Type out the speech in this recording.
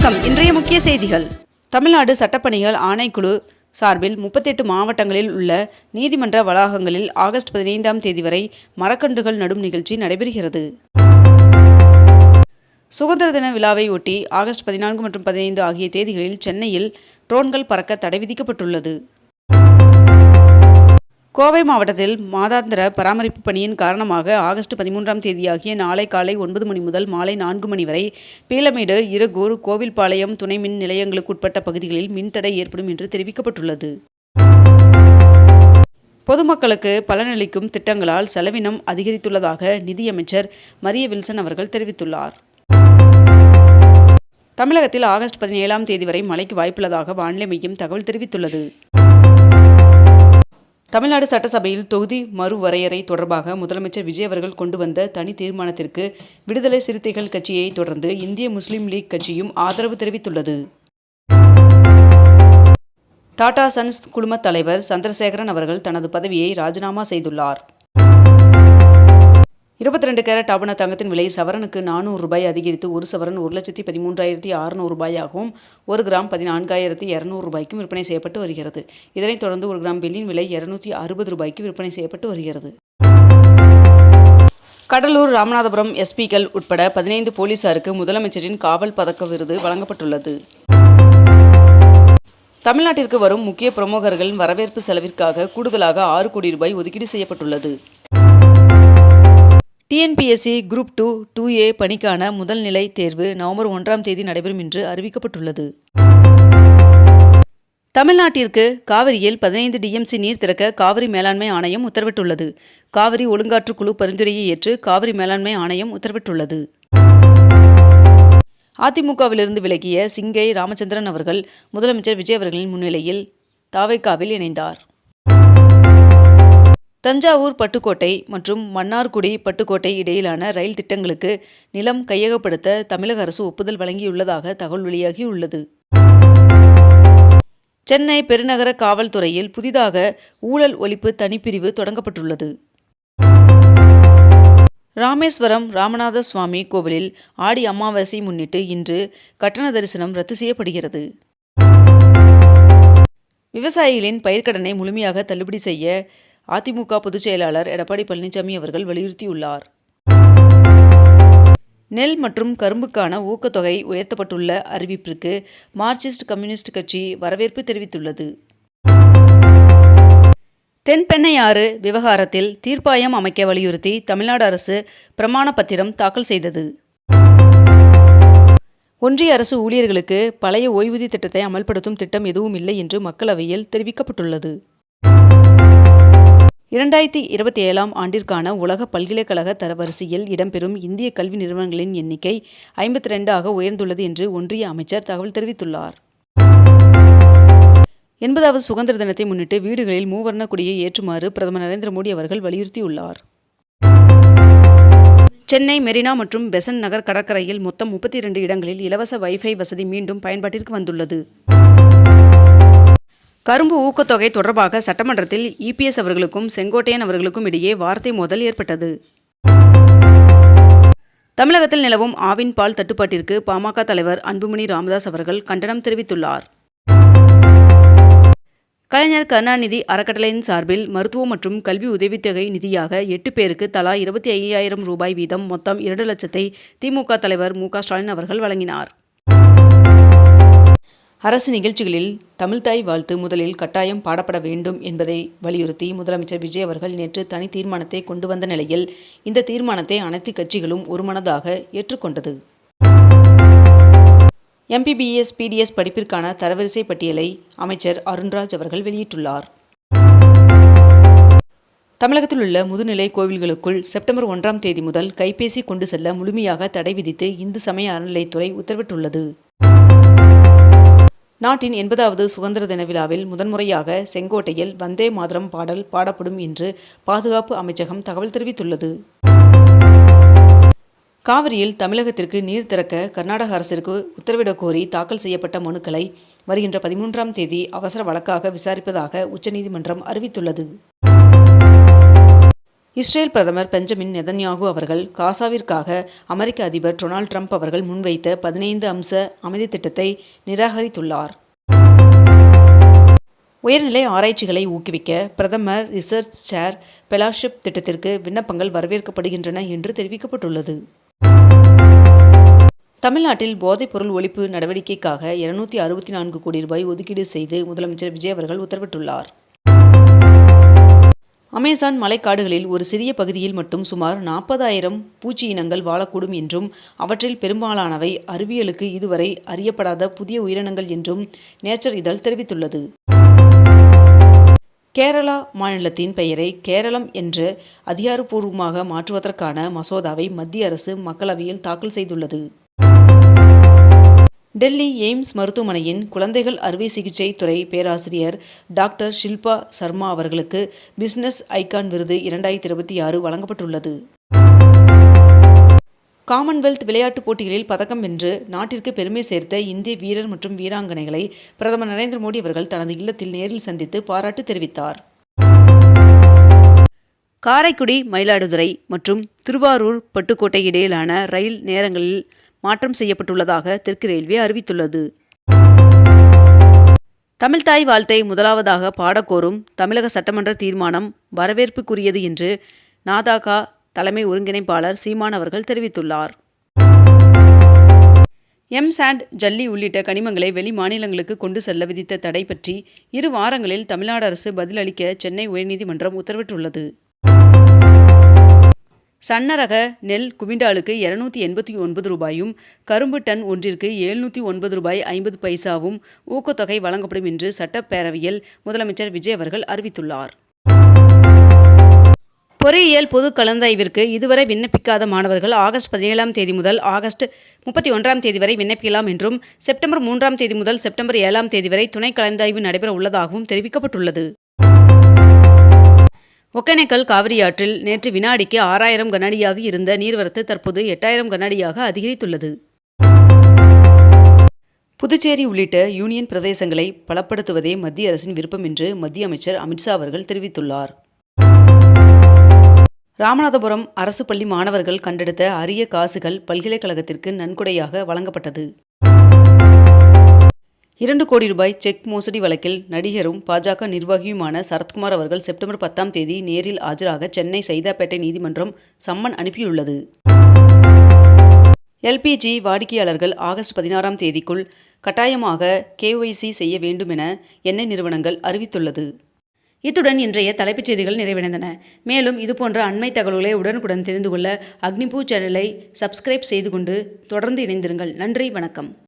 வணக்கம். இன்றைய முக்கிய செய்திகள். தமிழ்நாடு சட்டப்பணிகள் ஆணைக்குழு சார்பில் 38 மாவட்டங்களில் உள்ள நீதிமன்ற வளாகங்களில் ஆகஸ்ட் 15ஆம் தேதி வரை மரக்கன்றுகள் நடும் நிகழ்ச்சி நடைபெறுகிறது. சுதந்திர தின விழாவை ஒட்டி ஆகஸ்ட் 14 மற்றும் 15 ஆகிய தேதிகளில் சென்னையில் ட்ரோன்கள் பறக்க தடை விதிக்கப்பட்டுள்ளது. கோவை மாவட்டத்தில் மாதாந்திர பராமரிப்பு பணியின் காரணமாக ஆகஸ்ட் 13ஆம் தேதியாகிய நாளை காலை 9 மணி முதல் மாலை 4 மணி வரை பீளமேடு, இருகூர், கோவில்பாளையம் துணை மின் நிலையங்களுக்குட்பட்ட பகுதிகளில் மின்தடை ஏற்படும் என்று தெரிவிக்கப்பட்டுள்ளது. பொதுமக்களுக்கு பலனளிக்கும் திட்டங்களால் செலவினம் அதிகரித்துள்ளதாக நிதியமைச்சர் மரிய வில்சன் அவர்கள் தெரிவித்துள்ளார். தமிழகத்தில் ஆகஸ்ட் 17ஆம் தேதி வரை மழைக்கு வாய்ப்புள்ளதாக வானிலை மையம் தகவல் தெரிவித்துள்ளது. தமிழ்நாடு சட்டசபையில் தொகுதி மறுவரையறை தொடர்பாக முதலமைச்சர் விஜய் அவர்கள் கொண்டு வந்த தனி தீர்மானத்திற்கு விடுதலை சிறுத்தைகள் கட்சியை தொடர்ந்து இந்திய முஸ்லீம் லீக் கட்சியும் ஆதரவு தெரிவித்துள்ளது. டாடா சன்ஸ் குழும தலைவர் சந்திரசேகரன் அவர்கள் தனது பதவியை ராஜினாமா செய்துள்ளார். 22 கேரட் ஆபண தங்கத்தின் விலை சவரனுக்கு 400 ரூபாய் அதிகரித்து ஒரு சவரன் 1,13,600 ரூபாயாகவும் 1 கிராம் 14,200 ரூபாய்க்கும் விற்பனை செய்யப்பட்டு வருகிறது. இதனைத் தொடர்ந்து 1 கிராம் வெள்ளியின் விலை 260 ரூபாய்க்கு விற்பனை செய்யப்பட்டு வருகிறது. கடலூர், ராமநாதபுரம் எஸ்பிக்கள் உட்பட 15 போலீசாருக்கு முதலமைச்சரின் காவல் பதக்க விருது வழங்கப்பட்டுள்ளது. தமிழ்நாட்டிற்கு வரும் முக்கிய பிரமுகர்களின் வரவேற்பு செலவிற்காக கூடுதலாக 6 கோடி ரூபாய் ஒதுக்கீடு செய்யப்பட்டுள்ளது. டிஎன்பிஎஸ்சி குரூப் 2 2A பணிக்கான முதல் நிலை தேர்வு நவம்பர் 1ஆம் தேதி நடைபெறும் என்று அறிவிக்கப்பட்டுள்ளது. தமிழ்நாட்டிற்கு காவிரியில் 15 டிஎம்சி நீர் திறக்க காவிரி மேலாண்மை ஆணையம் உத்தரவிட்டுள்ளது. காவிரி ஒழுங்காற்று குழு பரிந்துரையை ஏற்று காவிரி மேலாண்மை ஆணையம் உத்தரவிட்டுள்ளது. அதிமுகவிலிருந்து விலகிய சிங்கை ராமச்சந்திரன் அவர்கள் முதலமைச்சர் விஜய் அவர்களின் முன்னிலையில் தாவேகாவில் இணைந்தார். தஞ்சாவூர் பட்டுக்கோட்டை மற்றும் மன்னார்குடி பட்டுக்கோட்டை இடையிலான ரயில் திட்டங்களுக்கு நிலம் கையகப்படுத்த தமிழக அரசு ஒப்புதல் வழங்கியுள்ளதாக தகவல் வெளியாகியுள்ளது. சென்னை பெருநகர காவல்துறையில் புதிதாக ஊழல் ஒழிப்பு தனிப்பிரிவு தொடங்கப்பட்டுள்ளது. ராமேஸ்வரம் ராமநாத சுவாமி கோவிலில் ஆடி அமாவாசை முன்னிட்டு இன்று கட்டண தரிசனம் ரத்து செய்யப்படுகிறது. விவசாயிகளின் பயிர்க்கடனை முழுமையாக தள்ளுபடி செய்ய அதிமுக பொதுச் செயலாளர் எடப்பாடி பழனிசாமி அவர்கள் வலியுறுத்தியுள்ளார். நெல் மற்றும் கரும்புக்கான ஊக்கத்தொகை உயர்த்தப்பட்டுள்ள அறிவிப்பிற்கு மார்க்சிஸ்ட் கம்யூனிஸ்ட் கட்சி வரவேற்பு தெரிவித்துள்ளது. தென்பெண்ணையாறு விவகாரத்தில் தீர்ப்பாயம் அமைக்க வலியுறுத்தி தமிழ்நாடு அரசு பிரமாண பத்திரம் தாக்கல் செய்தது. ஒன்றிய அரசு ஊழியர்களுக்கு பழைய ஓய்வூதிய திட்டத்தை அமல்படுத்தும் திட்டம் எதுவும் இல்லை என்று மக்களவையில் தெரிவிக்கப்பட்டுள்ளது. 2027ஆம் ஆண்டிற்கான உலக பல்கலைக்கழக தரவரிசையில் இடம்பெறும் இந்திய கல்வி நிறுவனங்களின் எண்ணிக்கை 52ஆக உயர்ந்துள்ளது என்று ஒன்றிய அமைச்சர் தகவல் தெரிவித்துள்ளார். 80வது சுதந்திர தினத்தை முன்னிட்டு வீடுகளில் மூவர்ண கொடியை ஏற்றுமாறு பிரதமர் நரேந்திர மோடி அவர்கள் வலியுறுத்தியுள்ளார். சென்னை மெரினா மற்றும் பெசன்ட் நகர் கடற்கரையில் மொத்தம் 32 இடங்களில் இலவச வைஃபை வசதி மீண்டும் பயன்பாட்டிற்கு வந்துள்ளது. கரும்பு ஊக்கத்தொகை தொடர்பாக சட்டமன்றத்தில் இபிஎஸ் அவர்களுக்கும் செங்கோட்டையன் அவர்களுக்கும் இடையே வார்த்தை மோதல் ஏற்பட்டது. தமிழகத்தில் நிலவும் ஆவின் பால் தட்டுப்பாட்டிற்கு பாமக தலைவர் அன்புமணி ராமதாஸ் அவர்கள் கண்டனம் தெரிவித்துள்ளார். கலைஞர் கருணாநிதி அறக்கட்டளையின் சார்பில் மருத்துவ மற்றும் கல்வி உதவித்தொகை நிதியாக 8 பேருக்கு தலா 25,000 ரூபாய் வீதம் மொத்தம் 2 லட்சத்தை திமுக தலைவர் மு.க. ஸ்டாலின் அவர்கள் வழங்கினார். அரசு நிகழ்ச்சிகளில் தமிழ்தாய் வாழ்த்து முதலில் கட்டாயம் பாடப்பட வேண்டும் என்பதை வலியுறுத்தி முதலமைச்சர் விஜய் அவர்கள் நேற்று தனி தீர்மானத்தை கொண்டு வந்த நிலையில் இந்த தீர்மானத்தை அனைத்து கட்சிகளும் ஒருமனதாக ஏற்றுக்கொண்டது. எம்பிபிஎஸ் பிடிஎஸ் படிப்பிற்கான தரவரிசை பட்டியலை அமைச்சர் அருண்ராஜ் அவர்கள் வெளியிட்டுள்ளார். தமிழகத்தில் உள்ள முதுநிலை கோவில்களுக்குள் செப்டம்பர் 1ஆம் தேதி முதல் கைபேசி கொண்டு செல்ல முழுமையாக தடை விதித்து இந்து சமய அறநிலையத்துறை உத்தரவிட்டுள்ளது. நாட்டின் 80வது சுதந்திர தின விழாவில் முதன்முறையாக செங்கோட்டையில் வந்தே மாதரம் பாடல் பாடப்படும் என்று பாதுகாப்பு அமைச்சகம் தகவல் தெரிவித்துள்ளது. காவிரியில் தமிழகத்திற்கு நீர் திறக்க கர்நாடக அரசிற்கு உத்தரவிடக் கோரி தாக்கல் செய்யப்பட்ட மனுக்களை வருகின்ற 13ஆம் தேதி அவசர வழக்காக விசாரிப்பதாக உச்சநீதிமன்றம் அறிவித்துள்ளது. இஸ்ரேல் பிரதமர் பெஞ்சமின் நெதன்யாகு அவர்கள் காசாவிற்காக அமெரிக்க அதிபர் டொனால்ட் ட்ரம்ப் அவர்கள் முன்வைத்த 15 அம்ச அமைதி திட்டத்தை நிராகரித்துள்ளார். உயர்நிலை ஆராய்ச்சிகளை ஊக்குவிக்க பிரதமர் ரிசர்ச் சேர் ஃபெலோஷிப் திட்டத்திற்கு விண்ணப்பங்கள் வரவேற்கப்படுகின்றன என்று தெரிவிக்கப்பட்டுள்ளது. தமிழ்நாட்டில் போதைப்பொருள் ஒழிப்பு நடவடிக்கைக்காக 264 கோடி ரூபாய் ஒதுக்கீடு செய்து முதலமைச்சர் விஜய் அவர்கள் உத்தரவிட்டுள்ளார். அமேசான் மலைக்காடுகளில் ஒரு சிறிய பகுதியில் மட்டும் சுமார் 40,000 பூச்சி இனங்கள் வாழக்கூடும் என்றும் அவற்றில் பெரும்பாலானவை அறிவியலுக்கு இதுவரை அறியப்படாத புதிய உயிரினங்கள் என்றும் நேச்சர் இதழ் தெரிவித்துள்ளது. கேரளா மாநிலத்தின் பெயரை கேரளம் என்று அதிகாரப்பூர்வமாக மாற்றுவதற்கான மசோதாவை மத்திய அரசு மக்களவையில் தாக்கல் செய்துள்ளது. டெல்லி எய்ம்ஸ் மருத்துவமனையின் குழந்தைகள் அறுவை சிகிச்சை துறை பேராசிரியர் டாக்டர் ஷில்பா சர்மா அவர்களுக்கு பிசினஸ் ஐகான் விருது 2026 வழங்கப்பட்டுள்ளது. காமன்வெல்த் விளையாட்டுப் போட்டிகளில் பதக்கம் வென்று நாட்டிற்கு பெருமை சேர்த்த இந்திய வீரர் மற்றும் வீராங்கனைகளை பிரதமர் நரேந்திர மோடி அவர்கள் தனது இல்லத்தில் நேரில் சந்தித்து பாராட்டு தெரிவித்தார். காரைக்குடி, மயிலாடுதுறை மற்றும் திருவாரூர், பட்டுக்கோட்டை இடையிலான ரயில் நேரங்களில் மாற்றம் செய்யப்பட்டுள்ளதாக தெற்கு ரயில்வே அறிவித்துள்ளது. தமிழ்த்தாய் வாழ்த்தை முதலாவதாக பாடக்கோரும் தமிழக சட்டமன்ற தீர்மானம் வரவேற்புக்குரியது என்று நாதக தலைமை ஒருங்கிணைப்பாளர் சீமான் அவர்கள் தெரிவித்துள்ளார். சாண்ட், ஜல்லி உள்ளிட்ட கனிமங்களை வெளி மாநிலங்களுக்கு கொண்டு செல்ல விதித்த தடை பற்றி 2 வாரங்களில் தமிழ்நாடு அரசு பதில் அளிக்க சென்னை உயர்நீதிமன்றம் உத்தரவிட்டுள்ளது. சன்னரக நெல் குவிண்டாலுக்கு 289 ரூபாயும், கரும்பு டன் ஒன்றிற்கு 709 ரூபாய் 50 பைசாவும் ஊக்கத்தொகை வழங்கப்படும் என்று சட்டப்பேரவையில் முதலமைச்சர் விஜய் அவர்கள் அறிவித்துள்ளார். பொறியியல் பொது கலந்தாய்விற்கு இதுவரை விண்ணப்பிக்காத மாணவர்கள் ஆகஸ்ட் 17ஆம் தேதி முதல் ஆகஸ்ட் 31ஆம் தேதி வரை விண்ணப்பிக்கலாம் என்றும், செப்டம்பர் 3ஆம் தேதி முதல் செப்டம்பர் 7ஆம் தேதி வரை துணை கலந்தாய்வு நடைபெற உள்ளதாகவும் தெரிவிக்கப்பட்டுள்ளது. ஒகேனக்கல் காவிரி ஆற்றில் நேற்று வினாடிக்கு 6000 கனஅடியாக இருந்த நீர்வரத்து தற்போது 8000 கனஅடியாக அதிகரித்துள்ளது. புதுச்சேரி உள்ளிட்ட யூனியன் பிரதேசங்களை பலப்படுத்துவதே மத்திய அரசின் விருப்பம் என்று மத்திய அமைச்சர் அமித்ஷா அவர்கள் தெரிவித்துள்ளார். ராமநாதபுரம் அரசு பள்ளி மாணவர்கள் கண்டெடுத்த அரிய காசுகள் பல்கலைக்கழகத்திற்கு நன்கொடையாக வழங்கப்பட்டது. 2 கோடி ரூபாய் செக் மோசடி வழக்கில் நடிகரும் பாஜக நிர்வாகியுமான சரத்குமார் அவர்கள் செப்டம்பர் 10ஆம் தேதி நேரில் ஆஜராக சென்னை சைதாப்பேட்டை நீதிமன்றம் சம்மன் அனுப்பியுள்ளது. LPG வாடிக்கையாளர்கள் ஆகஸ்ட் 16ஆம் தேதிக்குள் கட்டாயமாக KYC செய்ய வேண்டும் என எண்ணெய் நிறுவனங்கள் அறிவித்துள்ளது. இத்துடன் இன்றைய தலைப்புச் செய்திகள் நிறைவடைந்தன. மேலும் இதுபோன்ற அண்மை தகவல்களை உடனுக்குடன் தெரிந்து கொள்ள அக்னிபூ சேனலை சப்ஸ்கிரைப் செய்து கொண்டு தொடர்ந்து இணைந்திருங்கள். நன்றி, வணக்கம்.